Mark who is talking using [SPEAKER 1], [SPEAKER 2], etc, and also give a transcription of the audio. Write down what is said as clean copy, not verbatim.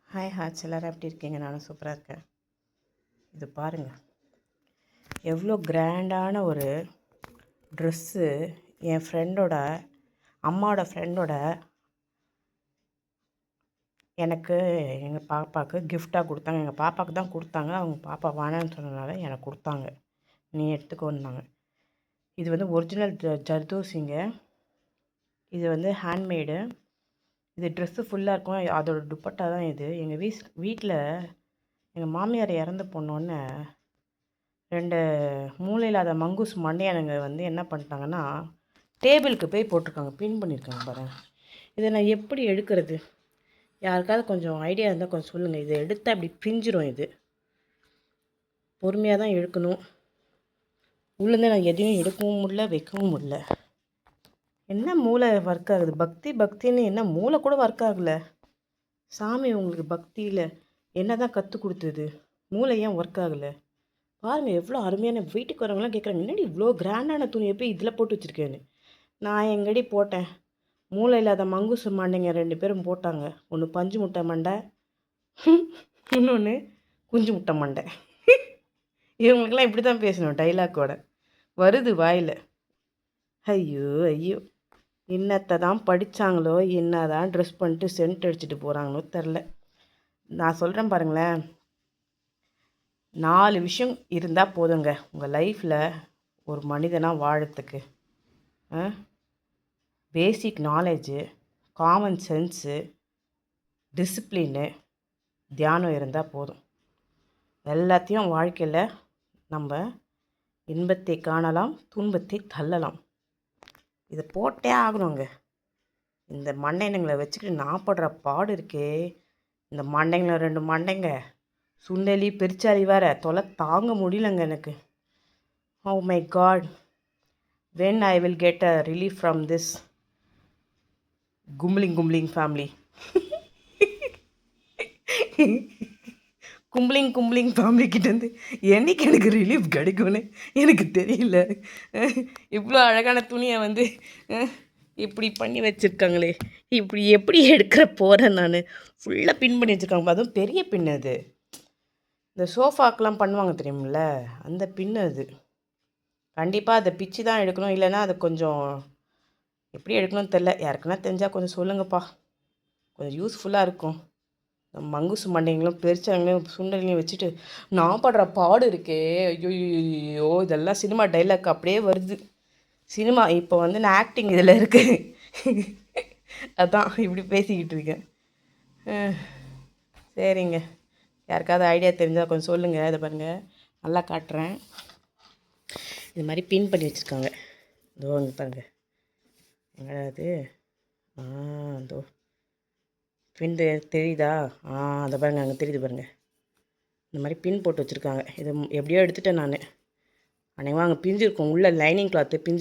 [SPEAKER 1] Hi hats எல்லோரும் எப்படி இருக்கீங்க? நானும் சூப்பராக இருக்கேன். இது பாருங்கள், எவ்வளோ கிராண்டான ஒரு ட்ரெஸ்ஸு என் ஃப்ரெண்டோட அம்மாவோட ஃப்ரெண்டோட எனக்கு எங்கள் பாப்பாவுக்கு கிஃப்டாக கொடுத்தாங்க. எங்கள் பாப்பாவுக்கு தான் கொடுத்தாங்க. அவங்க பாப்பா வேணான்னு சொன்னதுனால எனக்கு கொடுத்தாங்க. நீ எடுத்துக்கோன்னாங்க. இது வந்து ஒரிஜினல் ஜர்தோசிங்க. இது வந்து ஹேண்ட்மேடு. இது ட்ரெஸ்ஸு ஃபுல்லாக இருக்கும். அதோட துப்பட்டா தான் இது. எங்கள் வீட்டில் எங்கள் மாமியார் இறந்து போனோன்னே 2 மூளை இல்லாத மங்கூஸ் மண்டையானுங்க வந்து என்ன பண்ணிட்டாங்கன்னா, டேபிளுக்கு போய் போட்டிருக்காங்க, பின் பண்ணியிருக்காங்க பாருங்கள். இதை நான் எப்படி எடுக்கிறது? யாருக்காவது கொஞ்சம் ஐடியா இருந்தால் கொஞ்சம் சொல்லுங்கள். இதை எடுத்தால் அப்படி பிஞ்சிரும். இது பொறுமையாக தான் எடுக்கணும். உள்ளேருந்து நான் எதையும் எடுக்கவும் முடியல, வைக்கவும் முடியல. என்ன மூளை ஒர்க் ஆகுது? பக்தின்னு என்ன மூளை கூட ஒர்க் ஆகலை. சாமி உங்களுக்கு பக்தியில் என்ன தான் கற்றுக் கொடுத்தது? மூளை ஏன் ஒர்க் ஆகலை? பாருங்கள், எவ்வளோ அருமையான வீட்டுக்கு வரவங்களாம் கேட்குறாங்க, முன்னாடி இவ்வளோ கிராண்டான துணியை போய் இதில் போட்டு வச்சுருக்கேன்னு. நான் எங்கடி போட்டேன்? மூளை இல்லாத மங்குசு மண்டைங்க 2 பேரும் போட்டாங்க. ஒன்று பஞ்சு முட்டை மண்டை, இன்னொன்று குஞ்சு முட்டை மண்டை. இவங்களுக்கெல்லாம் இப்படி தான் பேசணும், டைலாக்கோட வருது வாயில். ஐயோ ஐயோ, என்னத்தை தான் படித்தாங்களோ, என்ன தான் ட்ரெஸ் பண்ணிட்டு சென்ட் அடிச்சுட்டு போகிறாங்களோ தெரில. நான் சொல்கிறேன் பாருங்களேன், 4 விஷயம் இருந்தால் போதுங்க உங்கள் லைஃப்பில் ஒரு மனிதனாக வாழறதுக்கு. பேசிக் நாலேஜு, காமன் சென்ஸு, டிசிப்ளின்னு, தியானம் இருந்தால் போதும். எல்லாத்தையும் வாழ்க்கையில் நம்ம இன்பத்தை காணலாம், துன்பத்தை தள்ளலாம். இதை போட்டே ஆகணுங்க. இந்த மண்டைங்களை வச்சுக்கிட்டு நான் படுற பாடு இருக்கே. இந்த மண்டைங்களை 2 மண்டைங்க, சுண்டலி பெருச்சாலி வேறு தொலை தாங்க முடியலங்க எனக்கு. Oh my God, when I will get a relief from this கும்பலிங் family. கும்பலிங் ஃபேமிலி கிட்டேருந்து என்றைக்கு எனக்கு ரிலீஃப் கிடைக்கும்னு எனக்கு தெரியல. இவ்வளோ அழகான துணியை வந்து இப்படி பண்ணி வச்சுருக்காங்களே, இப்படி எப்படி எடுக்கிற போகிறேன் நான்? ஃபுல்லாக பின் பண்ணி வச்சுருக்காங்க. அதுவும் பெரிய பின். அது இந்த சோஃபாக்கெலாம் பண்ணுவாங்க தெரியுமில்ல, அந்த பின் அது. கண்டிப்பாக அதை பிச்சு தான் எடுக்கணும், இல்லைன்னா அது கொஞ்சம் எப்படி எடுக்கணும்னு தெரில. யாருக்குன்னா தெரிஞ்சால் கொஞ்சம் சொல்லுங்கப்பா, கொஞ்சம் யூஸ்ஃபுல்லாக இருக்கும். மங்குசு மண்டைங்களும் பெருச்சாங்களையும் சுண்டலையும் வச்சுட்டு நான் படுற பாடு இருக்கே. ஐயோ, இதெல்லாம் சினிமா டைலாக் அப்படியே வருது. சினிமா இப்போ வந்து நான் ஆக்டிங் இதில் இருக்குது. அதான் இப்படி பேசிக்கிட்டு இருக்கேன். சரிங்க, யாருக்காவது ஐடியா தெரிஞ்சால் கொஞ்சம் சொல்லுங்கள். இதை பாருங்கள், நல்லா காட்டுறேன். இது மாதிரி பின் பண்ணி வச்சுருக்காங்க. இதோ வந்து பாருங்கள், எங்கடாது? இதோ பின் தெரியுதா? அதை பாருங்கள், அங்கே தெரியுது பாருங்கள். இந்த மாதிரி பின் போட்டு வச்சுருக்காங்க. இது எப்படியோ எடுத்துட்டேன் நான். அன்றைக்கி அங்கே பிஞ்சிருக்கும், உள்ள லைனிங் கிளாத்து பிஞ்சு